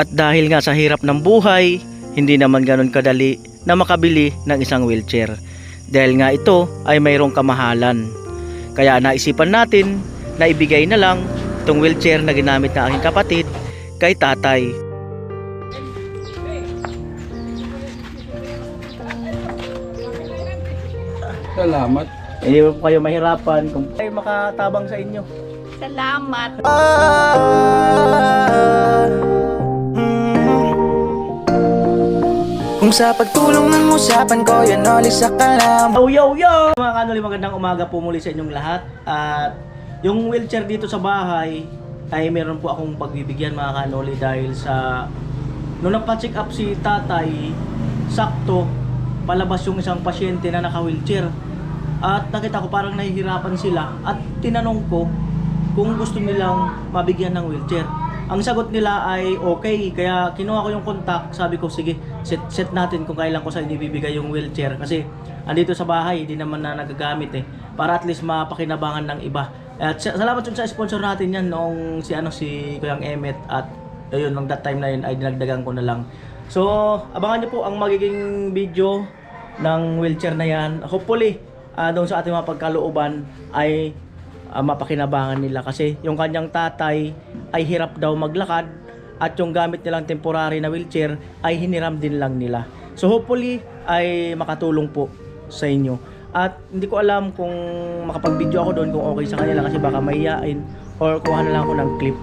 At dahil nga sa hirap ng buhay, hindi naman ganun kadali na makabili ng isang wheelchair. Dahil nga ito ay mayroong kamahalan. Kaya naisipan natin na ibigay na lang itong wheelchair na ginamit ng aking kapatid kay tatay. Salamat. Hindi po kayo mahirapan kung kayo makatabang sa inyo. Salamat. Kung sa pagtulong ng usapan ko, yan ulit sa kalam. Yo yo yo! Mga kanoli, magandang umaga po muli sa inyong lahat. At yung wheelchair dito sa bahay ay meron po akong pagbibigyan mga kanoli dahil sa nung nagpa-check up si tatay, sakto palabas yung isang pasyente na naka-wheelchair. At nakita ko parang nahihirapan sila at tinanong ko kung gusto nilang mabigyan ng wheelchair. Ang sagot nila ay okay, kaya kinuha ko yung contact. Sabi ko sige, set natin kung kailan ko sa inyo ibibigay yung wheelchair. Kasi andito sa bahay, hindi naman na nagagamit eh. Para at least mapakinabangan ng iba. At salamat yun sa sponsor natin yan noong si Kuyang Emmet. At ayun, nung that time na yun ay dinagdagan ko na lang. So, abangan nyo po ang magiging video ng wheelchair na yan. Hopefully, doon sa ating mga pagkalooban ay mapakinabangan nila kasi yung kanyang tatay ay hirap daw maglakad at yung gamit nilang temporary na wheelchair ay hiniram din lang nila. So hopefully ay makatulong po sa inyo. At hindi ko alam kung makapag-video ako doon kung okay sa kanila kasi baka mahiyain or kuha na lang ako ng clip.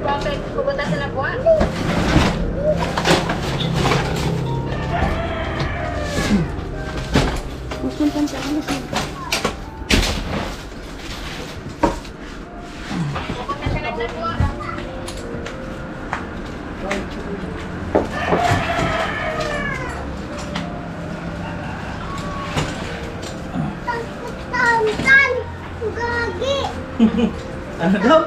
Bakit? Pupunta sa Labuan? Pupunta sa Labuan. Pupunta sa Labuan. Ano daw?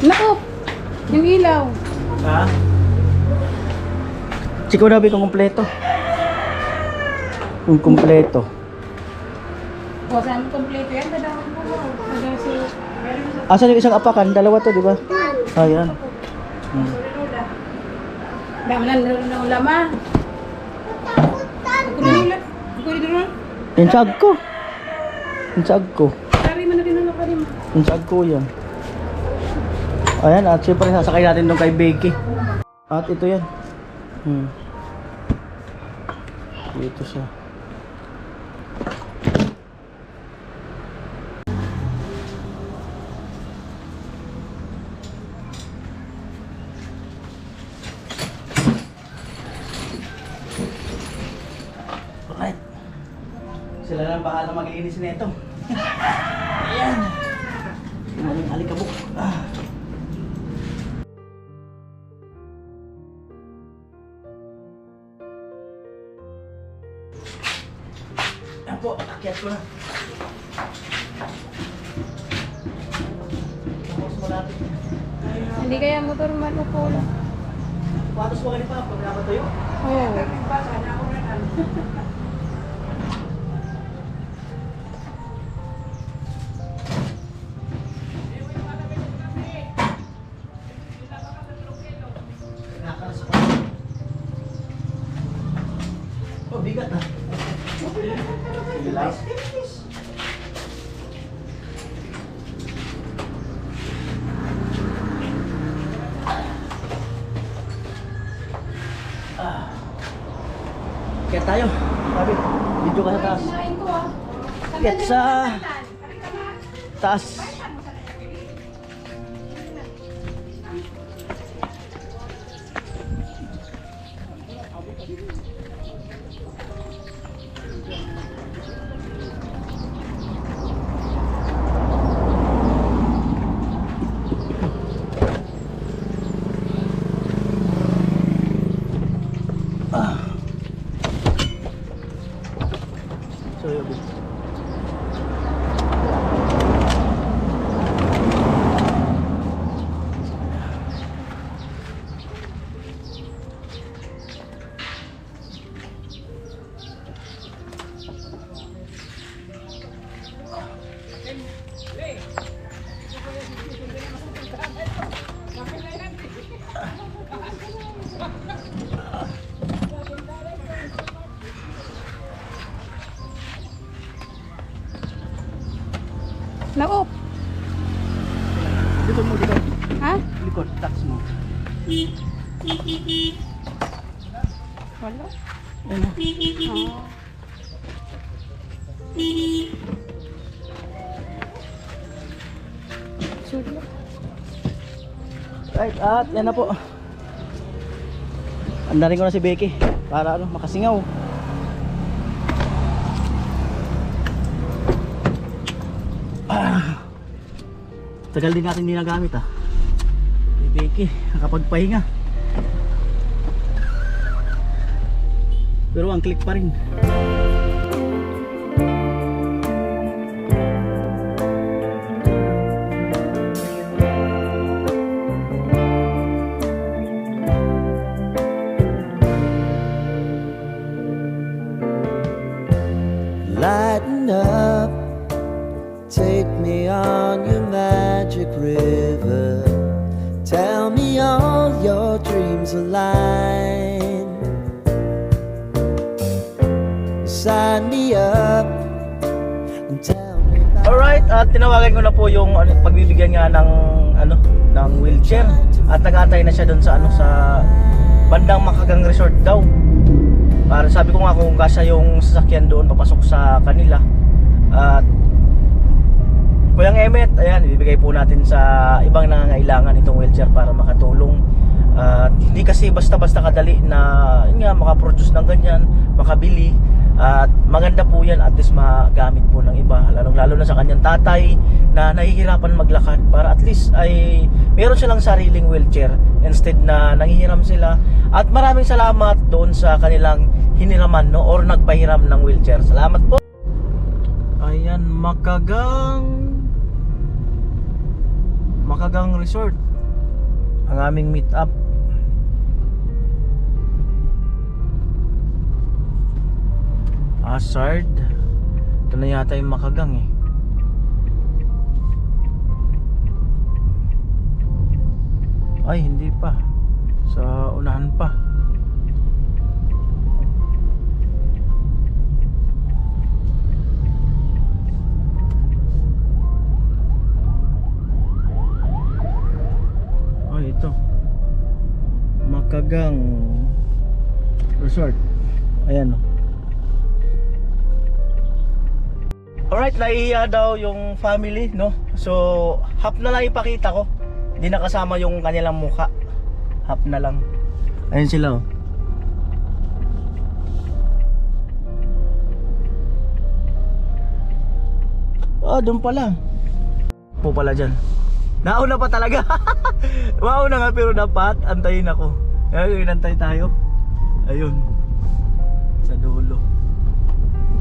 Naku! Yung ilaw. Ha? Siko na kung kumpleto. Kung kumpleto. O, saan kompleto yan? Dadawin mo mo. Asan yung isang apakan? Dalawa to, di ba? Ayan. Dami na ng lama. Kulinulat. Kulinulat. Yung sag ko. Yung sag ko. Kari mo na rin ang kari mo. Yung sag ko yan. Ayan, at syempre sasakay natin doon kay Becky. At ito yan. Dito siya. Alright. Sila lang bahala mag-iinis nito. Ayan. Maling alikabok. Yan po, akyat ko na. Tapos mo natin. Hindi kaya motor manupo lang. Patos mo ganito pa, pag napatayo. Oo. Nakalas pa. Oh, bigat na. Realize? Kaya tayo. Sabi, video ka sa taas. Kinain ko ah. Kaya sa taas. So, Wala. Ano? Sulo. Right, at yan na po. Andarin ko na si Becky para ano, makasingaw. Tagal din natin hindi nagamit ah. Si Becky, nakapagpahinga. Pero ang click pa rin. Lighten up, take me on your magic river. Tell me all your dreams align. Sign me up and tell me about Alright, at tinawagan ko na po yung pagbibigyan nga ng wheelchair at nag-aantay na siya doon sa sa bandang Makagang Resort daw. Para sabi ko nga kung kasya yung sasakyan doon papasok sa kanila. At Kuyang Emmet, ayan, ibibigay po natin sa ibang nangangailangan itong wheelchair para makatulong. At hindi kasi basta-basta kadali na yun nga, makaproduce ng ganyan, makabili. At maganda po yan at least magamit po ng iba, lalong-lalo na sa kanyang tatay na nahihirapan maglakad, para at least ay meron silang sariling wheelchair instead na nanghihiram sila. At maraming salamat doon sa kanilang hiniraman, no, or nagpahiram ng wheelchair. Salamat po. Ayan, Makagang Resort ang aming meet up. Hazard. Ito na yata yung Makagang eh. Ay, hindi pa. Sa unahan pa. Ay, ito. Makagang Resort. Ayan o. Alright, nahihiya daw yung family, no? So, half na lang ipakita ko. Hindi nakasama yung kanilang mukha. Half na lang. Ayun sila, oh. Oh, doon pala. Po pala dyan. Nauna pa talaga. Mauna nga pero dapat antayin ako. Ngayon, inantay tayo. Ayun. Sa dulo.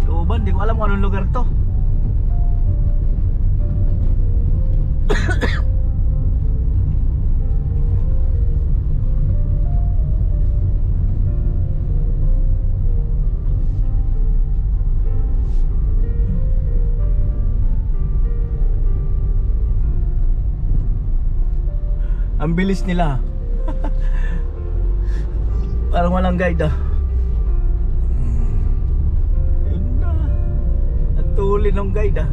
Tuban, di ko alam kung anong lugar to. Ang bilis nila. Parang walang guide ah. Ayun na. Ang tuli ng guide ah.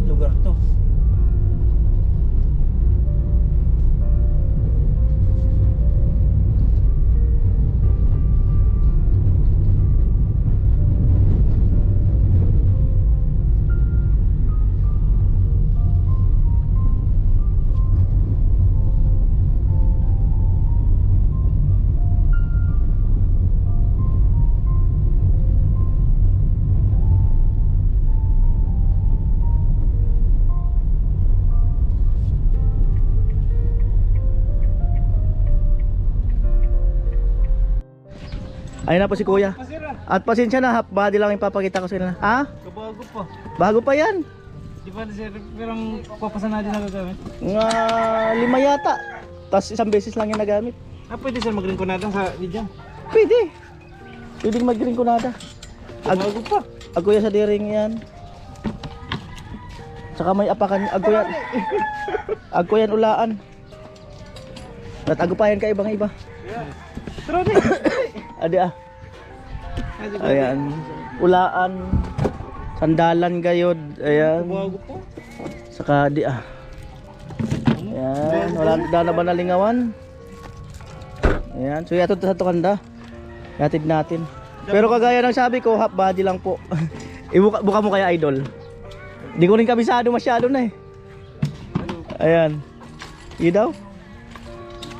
Lugar to. Ayun na po si Kuya. At pasensya na, half body lang ipapakita ko sa inyo. Ha? Kabago pa. Bago pa yan. Di ba sir, pero ang papasan natin na gagamit. Nga 5 yata. Tapos isang beses lang yung nagamit. Pwede sir mag-ringkonada sa video. Pwede. Pwedeng mag-ringkonada. Bago pa. Agoya sa diring yan. Saka may apakan agoyan. Agoyan ulaan. At agupayan ka ibang iba. Pero di. Adi ah. Ayan. Ulaan. Sandalan gayod. Ayan. Bago pa. Saka di ah. Ayan. Wala na ba nalingawan? Ayan. So yato sa tukanda. Yatid natin. Pero kagaya ng sabi ko, half body lang po. Buka mo kaya idol. Hindi ko rin kabisado masyado na eh. Ayan. Sige daw.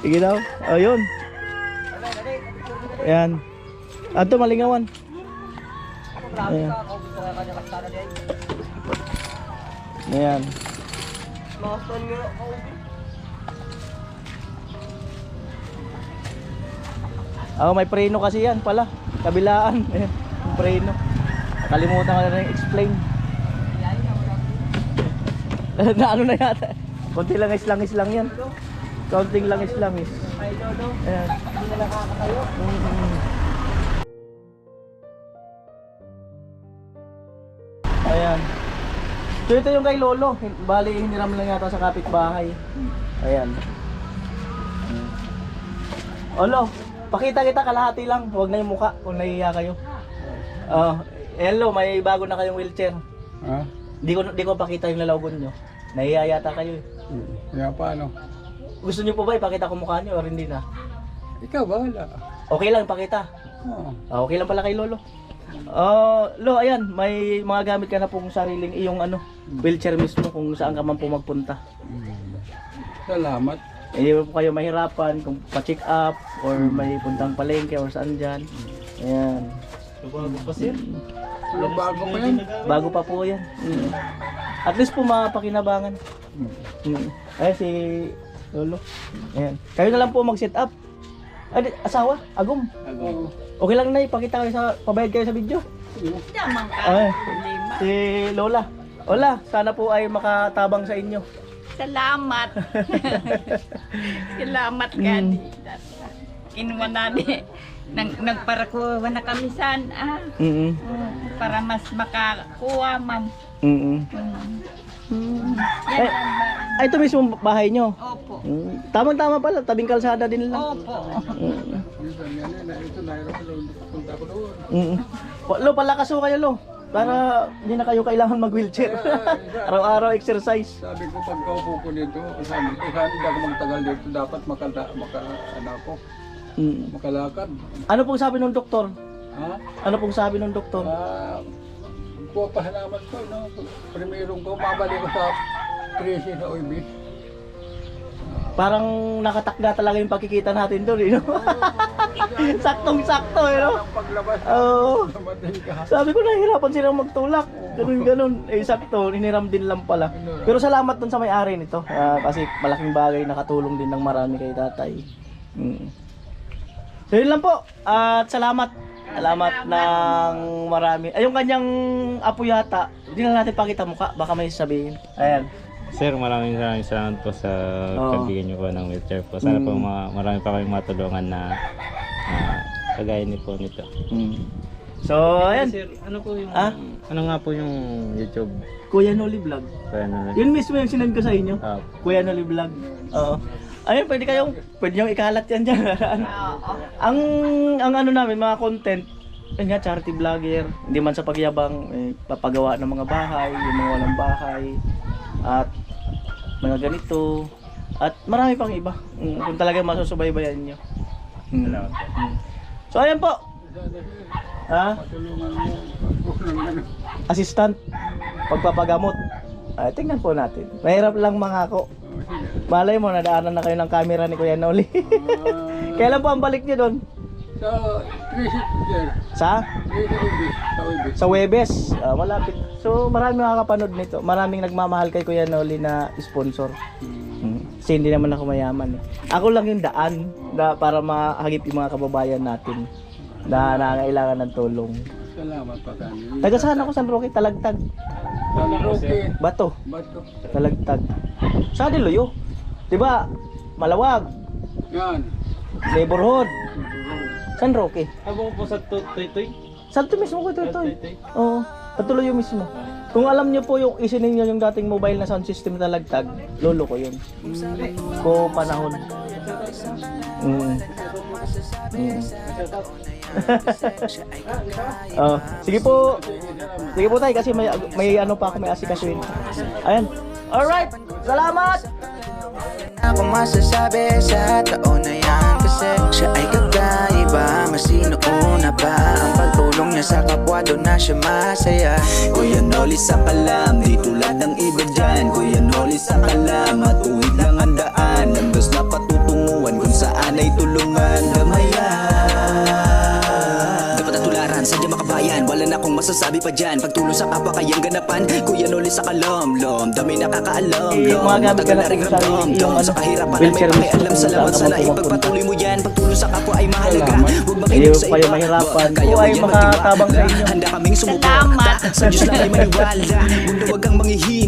Sige daw. Ayun. Ayan. Ato malingawan. Ayan. Ayan. Oh, may preno kasi yan pala. Kabilaan. Ayan. Yung preno. Nakalimutan ko na rin explain. Na ano na yata. Konti langis lang yan. Konting langis. Ayan. Ayan. So ito yung kay Lolo. Bali, hiniram lang yata sa kapitbahay. Ayan. Olo, pakita kita kalahati lang. Huwag na yung mukha kung nahihiya kayo. Hello, may bago na kayong wheelchair. Ha? Di ko pakita yung lalawagon nyo. Nahihiya yata kayo eh. Kaya paano? Gusto nyo po ba ipakita ko mukha nyo o hindi na? Ikaw bahala. Okay lang pakita. Oo. Okay lang pala kay Lolo. Lo, ayan, may mga gamit ka na pong sariling iyong wheelchair mismo kung saan ka man po magpunta. Salamat. Hindi po kayo mahirapan kung pa-check up or may puntang palengke or saan dyan. Ayan. Bago pa sir. Ano bago pa yan? Bago pa po yan. At least po mapakinabangan. Ayan si Lolo. Ayan. Kayo na lang po mag-set up. Ay, asawa? Agum? Oo. Okay lang na ipakita kayo sa, pabayad kayo sa video. Damang ka. Ay, si Lola. Lola, sana po ay makatabang sa inyo. Salamat. Salamat ka di. Kinuha na di. Nagparakuha na kami saan. Para mas makakuha man. Yan Ay, ay, ito mismo bahay nyo. Opo. Tamang-tama pala, tabing kalsada din lang. Opo. Minsan yan ito nahirap punta ko doon. Lo, palakas ho kayo, Lo. Para hindi na kayo kailangan mag-wheelchair. Araw-araw exercise. Sabi ko pagkaupo ko dito, sabi ko saan hindi ako magtagal dito, dapat makalakad. Ano pong sabi ng doktor? Ha? Ano pong sabi ng doktor? Pasalamat ko, no? Primerong ko, mabalik ko sa 13 na OIB. Parang nakatakda talaga yung pagkikita natin doon, eh, no? Saktong-sakto, eh, no? Paglabas, Oo. namatay ka. Sabi ko nahihirapan silang magtulak. Ganun. Eh, sakto, hiniram din lang pala. Pero salamat dun sa may-ari nito. Kasi malaking bagay, nakatulong din ng marami kay tatay. So yun lang po. At salamat. Salamat ng marami. Ay, yung kanyang apo yata, hindi na natin pakita mukha. Baka may sabihin. Ayan. Sir, maraming salamat po sa pagbigyan niyo po ng wheelchair po. Sana po marami pa kayong matulungan na kagaya ni po nito. So, ayan. Sir, ano po yung Ano nga po yung YouTube? Kuya Noli Vlog. Kaya na Yun mismo yung sinend ko sa inyo. Kuya Noli Vlog. Oo. Ayun, pwede nyo ikalat yan dyan. ang ano namin, mga content, yun nga, charity vlogger, hindi man sa pagyabang, papagawa ng mga bahay, yung mga walang bahay, at mga ganito, at marami pang iba, kung talagang masusubaybayan nyo. So, ayan po. Tulungan mo ako ng ano. Assistant, pagpapagamot. Tingnan po natin. Mahirap lang mga ako. Malay mo, nadaanan na kayo ng camera ni Kuya Noli. Kailan po ang balik niyo doon? Sa 3 sir. Sa? 3 Sa Webes. Malapit. So marami makakapanood nito. Maraming nagmamahal kay Kuya Noli na sponsor. Kasi hindi naman ako mayaman eh. Ako lang yung daan para mahagip yung mga kababayan natin na nangailangan ng tulong. Salamat pa kami. Taga saan ako, San Roque, Talagtag. Roque. Bato. Bato. Talagtag. Sa Diloyo. 'Di ba? Malawag. Yan. Neighborhood. San Roque? Abo po sa Toy-Toy. Santo mismo ko ito. Toy-Toy. Oo. Patuloy mismo. Kung alam niyo po yung isining niyo yung dating mobile na sound system na Talagtag, lolo ko yun. Ko panahon. Oh, sige po. Sige po tayo kasi may ano pa ako may asikasuhin. Ayan. Alright. Salamat. Ako masasabi sa taon na yan kasi siya ay kakaiba, masinuuna pa ang pagtulong niya sa kapwa, doon na siya masaya. Kuya Noli sa kalam, di tulad ng iba dyan. Kuya Noli sa kalam, matuwid lang ang daan, landas na patutunguhan kung saan ay tulungan gamayan. Dapat at tularan, sadya makabayan, wala na akong masasabi pa dyan. Pagtulong sa kapwa kayang ganapan, Kuya Noli sa kalam, dami nakakaalam, Mga gamit ka na rin sa yung ano, sa kahirapan ay may wheelchair pakialam sa laban. mismo, Sana kung ipagpatuloy mo yan. Pagtulong sa kapwa ay mahalaga. Huwag Hindi makinig sa pa kayo iba. mahirapan. Kaya Kung mo ay yan makatabang sa magtiwala. inyo. Handa kaming sumuporta. Salamat. Sa Diyos lang ay maniwala. Mundo wag kang manghihina.